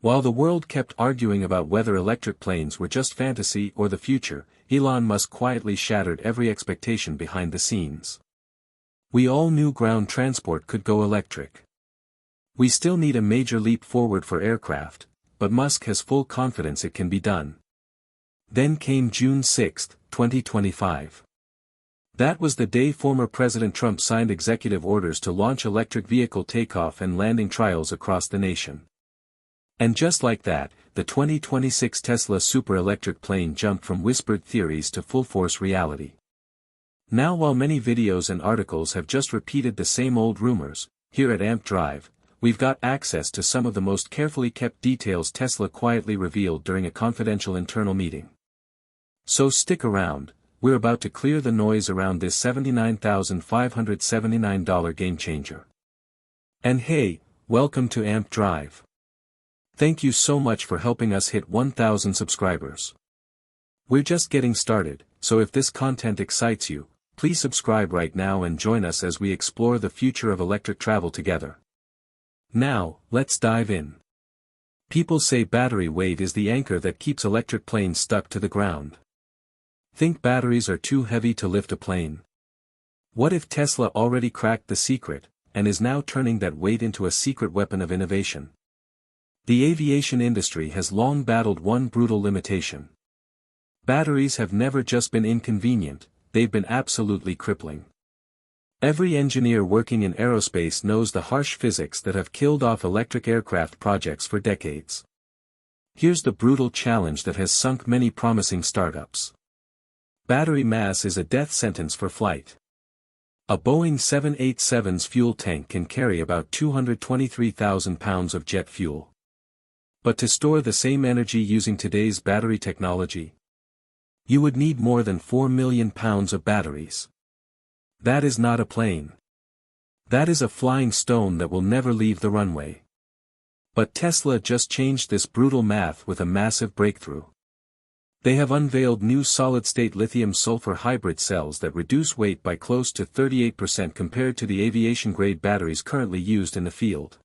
While the world kept arguing about whether electric planes were just fantasy or the future, Elon Musk quietly shattered every expectation behind the scenes. We all knew ground transport could go electric. We still need a major leap forward for aircraft, but Musk has full confidence it can be done. Then came June 6, 2025. That was the day former President Trump signed executive orders to launch electric vehicle takeoff and landing trials across the nation. And just like that, the 2026 Tesla super electric plane jumped from whispered theories to full-force reality. Now, while many videos and articles have just repeated the same old rumors, here at Amp Drive, we've got access to some of the most carefully kept details Tesla quietly revealed during a confidential internal meeting. So stick around, we're about to clear the noise around this $79,579 Gamechanger. And hey, welcome to Amp Drive. Thank you so much for helping us hit 1,000 subscribers. We're just getting started, so if this content excites you, please subscribe right now and join us as we explore the future of electric travel together. Now, let's dive in. People say battery weight is the anchor that keeps electric planes stuck to the ground. Think batteries are too heavy to lift a plane? What if Tesla already cracked the secret, and is now turning that weight into a secret weapon of innovation? The aviation industry has long battled one brutal limitation. Batteries have never just been inconvenient, they've been absolutely crippling. Every engineer working in aerospace knows the harsh physics that have killed off electric aircraft projects for decades. Here's the brutal challenge that has sunk many promising startups. Battery mass is a death sentence for flight. A Boeing 787's fuel tank can carry about 223,000 pounds of jet fuel. But to store the same energy using today's battery technology, you would need more than 4 million pounds of batteries. That is not a plane. That is a flying stone that will never leave the runway. But Tesla just changed this brutal math with a massive breakthrough. They have unveiled new solid-state lithium-sulfur hybrid cells that reduce weight by close to 38% compared to the aviation-grade batteries currently used in the field.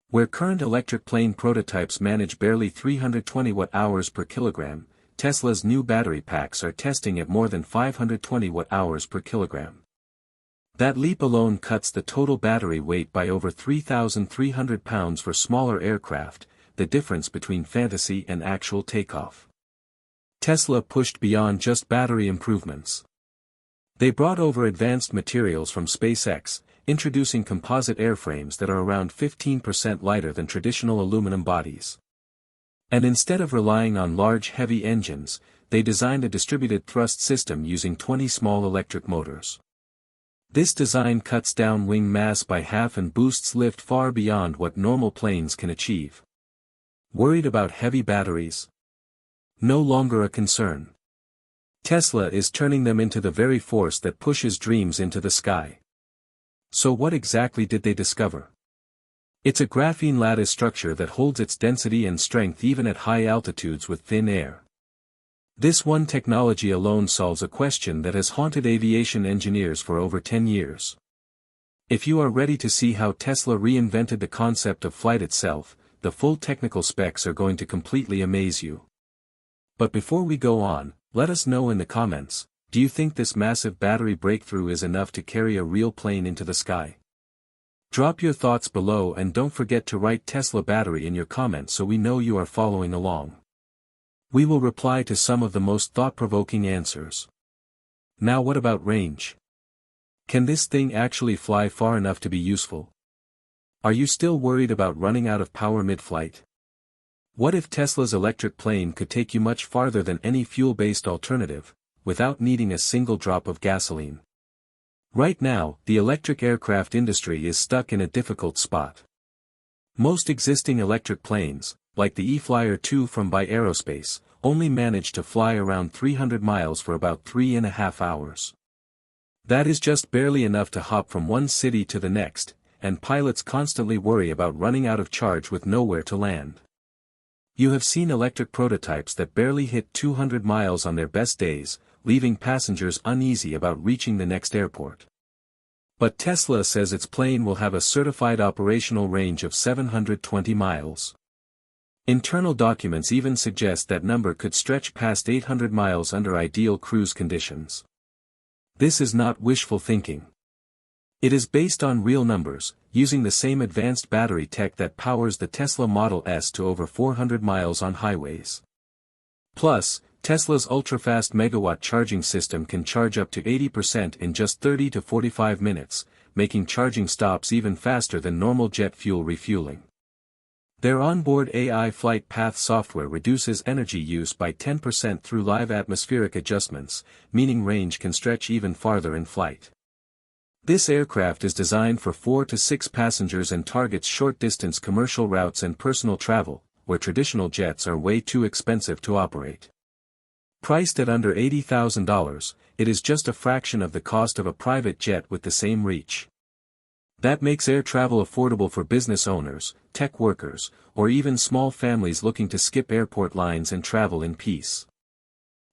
Where current electric plane prototypes manage barely 320 watt-hours per kilogram, Tesla's new battery packs are testing at more than 520 watt-hours per kilogram. That leap alone cuts the total battery weight by over 3,300 pounds for smaller aircraft, the difference between fantasy and actual takeoff. Tesla pushed beyond just battery improvements. They brought over advanced materials from SpaceX, introducing composite airframes that are around 15% lighter than traditional aluminum bodies. And instead of relying on large heavy engines, they designed a distributed thrust system using 20 small electric motors. This design cuts down wing mass by half and boosts lift far beyond what normal planes can achieve. Worried about heavy batteries? No longer a concern. Tesla is turning them into the very force that pushes dreams into the sky. So what exactly did they discover? It's a graphene lattice structure that holds its density and strength even at high altitudes with thin air. This one technology alone solves a question that has haunted aviation engineers for over 10 years. If you are ready to see how Tesla reinvented the concept of flight itself, the full technical specs are going to completely amaze you. But before we go on, let us know in the comments, do you think this massive battery breakthrough is enough to carry a real plane into the sky? Drop your thoughts below and don't forget to write Tesla battery in your comments so we know you are following along. We will reply to some of the most thought-provoking answers. Now, what about range? Can this thing actually fly far enough to be useful? Are you still worried about running out of power mid-flight? What if Tesla's electric plane could take you much farther than any fuel-based alternative, without needing a single drop of gasoline? Right now, the electric aircraft industry is stuck in a difficult spot. Most existing electric planes, like the E-Flyer 2 from By Aerospace, only manage to fly around 300 miles for about 3.5 hours. That is just barely enough to hop from one city to the next, and pilots constantly worry about running out of charge with nowhere to land. You have seen electric prototypes that barely hit 200 miles on their best days, leaving passengers uneasy about reaching the next airport. But Tesla says its plane will have a certified operational range of 720 miles. Internal documents even suggest that number could stretch past 800 miles under ideal cruise conditions. This is not wishful thinking. It is based on real numbers, using the same advanced battery tech that powers the Tesla Model S to over 400 miles on highways. Plus, Tesla's ultra-fast megawatt charging system can charge up to 80% in just 30 to 45 minutes, making charging stops even faster than normal jet fuel refueling. Their onboard AI flight path software reduces energy use by 10% through live atmospheric adjustments, meaning range can stretch even farther in flight. This aircraft is designed for 4 to 6 passengers and targets short-distance commercial routes and personal travel, where traditional jets are way too expensive to operate. Priced at under $80,000, it is just a fraction of the cost of a private jet with the same reach. That makes air travel affordable for business owners, tech workers, or even small families looking to skip airport lines and travel in peace.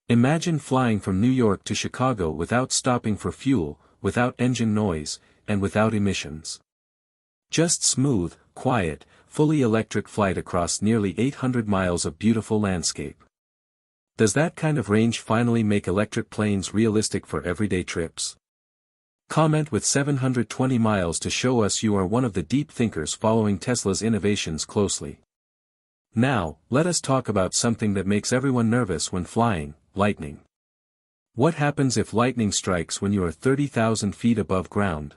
Imagine flying from New York to Chicago without stopping for fuel, without engine noise, and without emissions. Just smooth, quiet, fully electric flight across nearly 800 miles of beautiful landscape. Does that kind of range finally make electric planes realistic for everyday trips? Comment with 720 miles to show us you are one of the deep thinkers following Tesla's innovations closely. Now, let us talk about something that makes everyone nervous when flying: lightning. What happens if lightning strikes when you are 30,000 feet above ground?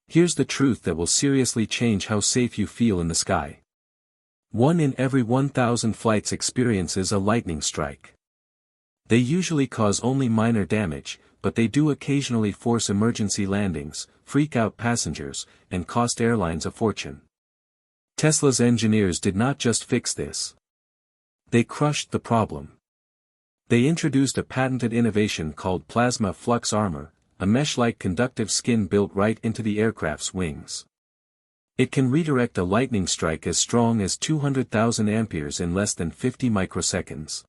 Here's the truth that will seriously change how safe you feel in the sky. 1 in every 1,000 flights experiences a lightning strike. They usually cause only minor damage, but they do occasionally force emergency landings, freak out passengers, and cost airlines a fortune. Tesla's engineers did not just fix this. They crushed the problem. They introduced a patented innovation called plasma flux armor, a mesh-like conductive skin built right into the aircraft's wings. It can redirect a lightning strike as strong as 200,000 amperes in less than 50 microseconds.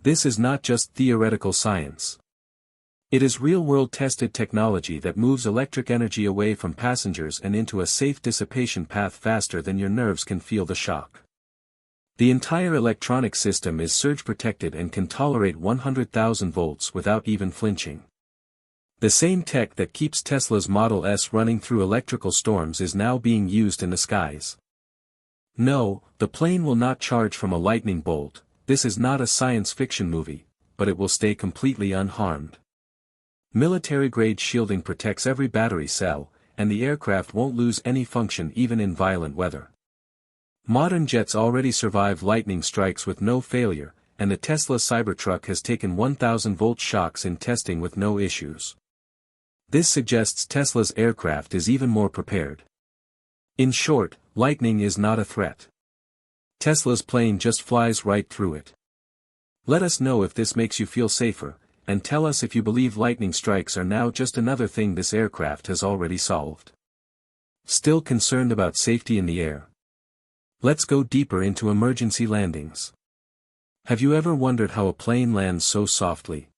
This is not just theoretical science. It is real-world tested technology that moves electric energy away from passengers and into a safe dissipation path faster than your nerves can feel the shock. The entire electronic system is surge-protected and can tolerate 100,000 volts without even flinching. The same tech that keeps Tesla's Model S running through electrical storms is now being used in the skies. No, the plane will not charge from a lightning bolt. This is not a science fiction movie, but it will stay completely unharmed. Military-grade shielding protects every battery cell, and the aircraft won't lose any function even in violent weather. Modern jets already survive lightning strikes with no failure, and the Tesla Cybertruck has taken 1,000-volt shocks in testing with no issues. This suggests Tesla's aircraft is even more prepared. In short, lightning is not a threat. Tesla's plane just flies right through it. Let us know if this makes you feel safer, and tell us if you believe lightning strikes are now just another thing this aircraft has already solved. Still concerned about safety in the air? Let's go deeper into emergency landings. Have you ever wondered how a plane lands so softly?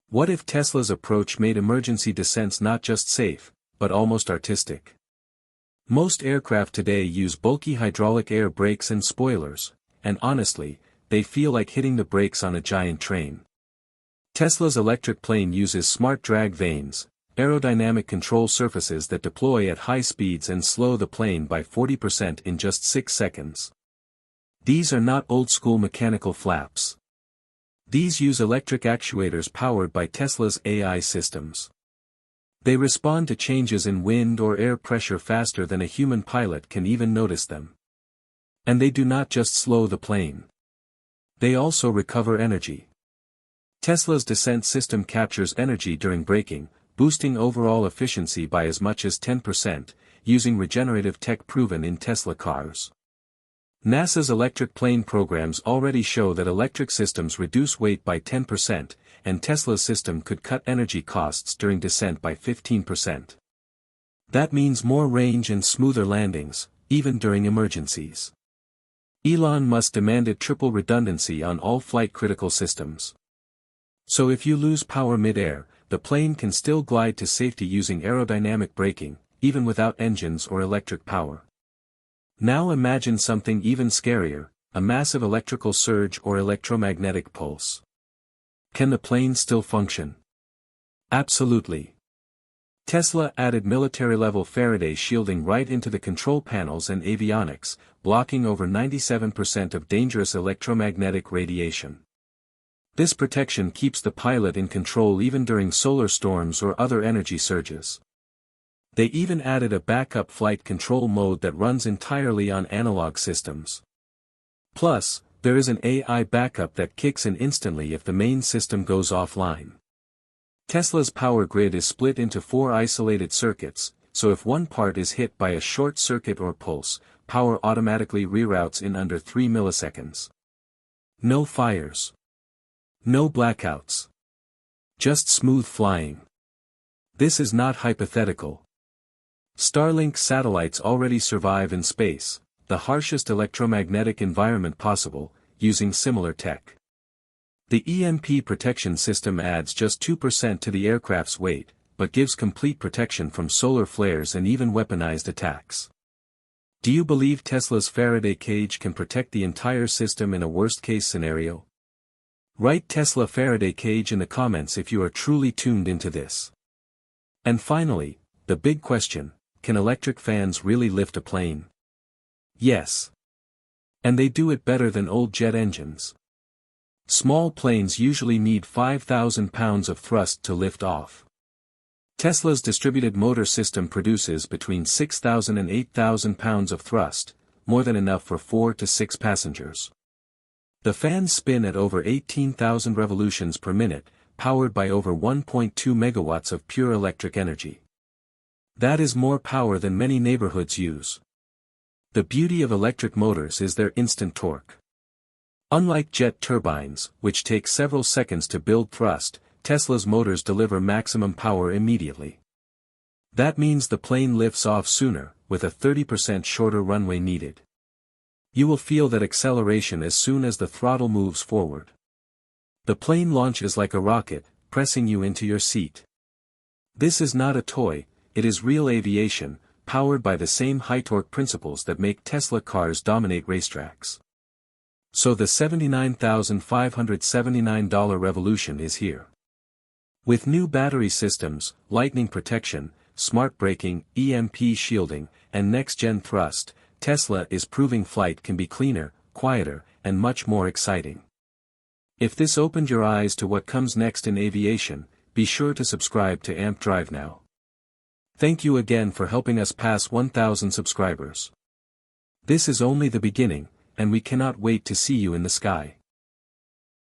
What if Tesla's approach made emergency descents not just safe, but almost artistic? Most aircraft today use bulky hydraulic air brakes and spoilers, and honestly, they feel like hitting the brakes on a giant train. Tesla's electric plane uses smart drag vanes, aerodynamic control surfaces that deploy at high speeds and slow the plane by 40% in just 6 seconds. These are not old-school mechanical flaps. These use electric actuators powered by Tesla's AI systems. They respond to changes in wind or air pressure faster than a human pilot can even notice them. And they do not just slow the plane. They also recover energy. Tesla's descent system captures energy during braking, boosting overall efficiency by as much as 10%, using regenerative tech proven in Tesla cars. NASA's electric plane programs already show that electric systems reduce weight by 10%, and Tesla's system could cut energy costs during descent by 15%. That means more range and smoother landings, even during emergencies. Elon Musk demanded triple redundancy on all flight-critical systems. So if you lose power mid-air, the plane can still glide to safety using aerodynamic braking, even without engines or electric power. Now imagine something even scarier: a massive electrical surge or electromagnetic pulse. Can the plane still function? Absolutely. Tesla added military-level Faraday shielding right into the control panels and avionics, blocking over 97% of dangerous electromagnetic radiation. This protection keeps the pilot in control even during solar storms or other energy surges. They even added a backup flight control mode that runs entirely on analog systems. Plus, there is an AI backup that kicks in instantly if the main system goes offline. Tesla's power grid is split into 4 isolated circuits, so if one part is hit by a short circuit or pulse, power automatically reroutes in under 3 milliseconds. No fires. No blackouts. Just smooth flying. This is not hypothetical. Starlink satellites already survive in space, the harshest electromagnetic environment possible, using similar tech. The EMP protection system adds just 2% to the aircraft's weight, but gives complete protection from solar flares and even weaponized attacks. Do you believe Tesla's Faraday cage can protect the entire system in a worst-case scenario? Write Tesla Faraday cage in the comments if you are truly tuned into this. And finally, the big question, can electric fans really lift a plane? Yes. And they do it better than old jet engines. Small planes usually need 5,000 pounds of thrust to lift off. Tesla's distributed motor system produces between 6,000 and 8,000 pounds of thrust, more than enough for 4 to 6 passengers. The fans spin at over 18,000 revolutions per minute, powered by over 1.2 megawatts of pure electric energy. That is more power than many neighborhoods use. The beauty of electric motors is their instant torque. Unlike jet turbines, which take several seconds to build thrust, Tesla's motors deliver maximum power immediately. That means the plane lifts off sooner, with a 30% shorter runway needed. You will feel that acceleration as soon as the throttle moves forward. The plane launches like a rocket, pressing you into your seat. This is not a toy, it is real aviation, powered by the same high-torque principles that make Tesla cars dominate racetracks. So the $79,579 revolution is here. With new battery systems, lightning protection, smart braking, EMP shielding, and next-gen thrust, Tesla is proving flight can be cleaner, quieter, and much more exciting. If this opened your eyes to what comes next in aviation, be sure to subscribe to Amp Drive now. Thank you again for helping us pass 1,000 subscribers. This is only the beginning, and we cannot wait to see you in the sky.